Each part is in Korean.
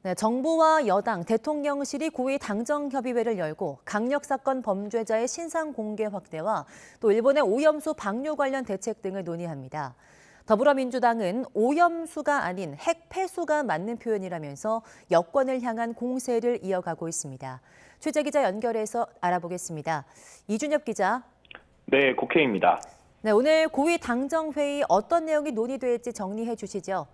네, 정부와 여당, 대통령실이 고위 당정협의회를 열고 강력사건 범죄자의 신상 공개 확대와 또 일본의 오염수 방류 관련 대책 등을 논의합니다. 더불어민주당은 오염수가 아닌 핵 폐수가 맞는 표현이라면서 여권을 향한 공세를 이어가고 있습니다. 취재 기자 연결해서 알아보겠습니다. 이준엽 기자. 네, 국회입니다. 네, 오늘 고위 당정회의 어떤 내용이 논의될지 정리해 주시죠.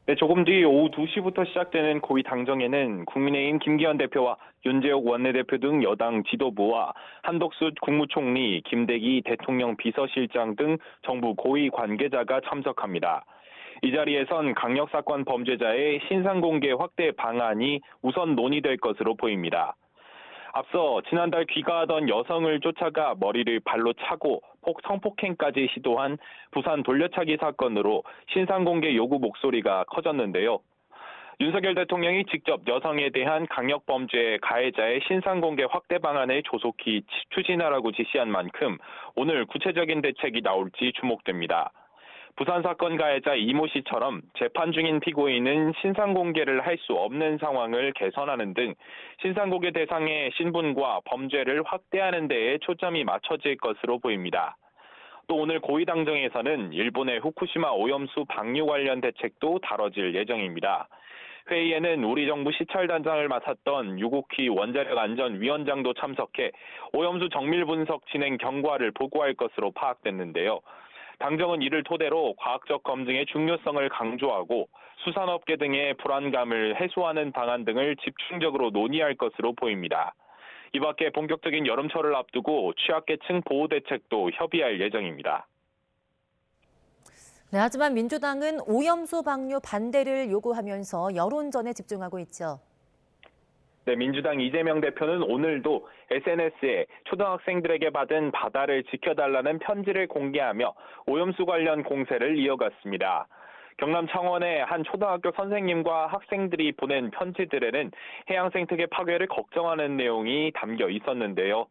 네, 조금 뒤 오후 2시부터 시작되는 고위 당정에는 국민의힘 김기현 대표와 윤재옥 원내대표 등 여당 지도부와 한덕수 국무총리, 김대기 대통령 비서실장 등 정부 고위 관계자가 참석합니다. 이 자리에선 강력사건 범죄자의 신상공개 확대 방안이 우선 논의될 것으로 보입니다. 앞서 지난달 귀가하던 여성을 쫓아가 머리를 발로 차고 성폭행까지 시도한 부산 돌려차기 사건으로 신상공개 요구 목소리가 커졌는데요. 윤석열 대통령이 직접 여성에 대한 강력범죄 가해자의 신상공개 확대 방안을 조속히 추진하라고 지시한 만큼 오늘 구체적인 대책이 나올지 주목됩니다. 부산 사건 가해자 이모 씨처럼 재판 중인 피고인은 신상공개를 할 수 없는 상황을 개선하는 등 신상공개 대상의 신분과 범죄를 확대하는 데에 초점이 맞춰질 것으로 보입니다. 또 오늘 고위당정에서는 일본의 후쿠시마 오염수 방류 관련 대책도 다뤄질 예정입니다. 회의에는 우리 정부 시찰단장을 맡았던 유국희 원자력안전위원장도 참석해 오염수 정밀 분석 진행 경과를 보고할 것으로 파악됐는데요. 당정은 이를 토대로 과학적 검증의 중요성을 강조하고 수산업계 등의 불안감을 해소하는 방안 등을 집중적으로 논의할 것으로 보입니다. 이 밖에 본격적인 여름철을 앞두고 취약계층 보호 대책도 협의할 예정입니다. 네, 하지만 민주당은 오염수 방류 반대를 요구하면서 여론전에 집중하고 있죠. 네, 민주당 이재명 대표는 오늘도 SNS에 초등학생들에게 받은 바다를 지켜달라는 편지를 공개하며 오염수 관련 공세를 이어갔습니다. 경남 창원의 한 초등학교 선생님과 학생들이 보낸 편지들에는 해양 생태계 파괴를 걱정하는 내용이 담겨 있었는데요.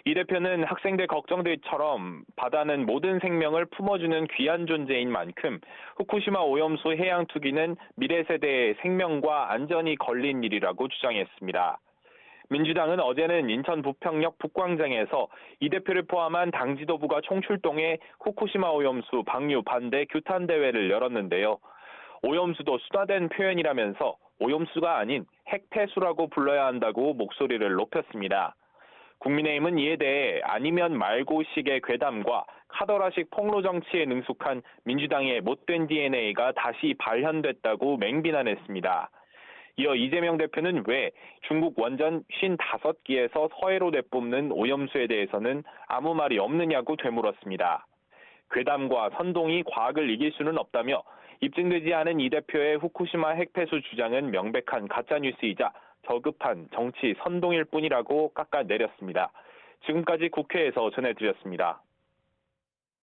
이 대표는 학생들 걱정들처럼 바다는 모든 생명을 품어주는 귀한 존재인 만큼 후쿠시마 오염수 해양 투기는 미래 세대의 생명과 안전이 걸린 일이라고 주장했습니다. 민주당은 어제는 인천 부평역 북광장에서 이 대표를 포함한 당 지도부가 총출동해 후쿠시마 오염수 방류 반대 규탄 대회를 열었는데요. 오염수도 순화된 표현이라면서 오염수가 아닌 핵폐수라고 불러야 한다고 목소리를 높였습니다. 국민의힘은 이에 대해 아니면 말고식의 괴담과 카더라식 폭로 정치에 능숙한 민주당의 못된 DNA가 다시 발현됐다고 맹비난했습니다. 이어 이재명 대표는 왜 중국 원전 55기에서 서해로 내뿜는 오염수에 대해서는 아무 말이 없느냐고 되물었습니다. 괴담과 선동이 과학을 이길 수는 없다며 입증되지 않은 이 대표의 후쿠시마 핵폐수 주장은 명백한 가짜뉴스이자 저급한 정치 선동일 뿐이라고 깎아내렸습니다. 지금까지 국회에서 전해드렸습니다.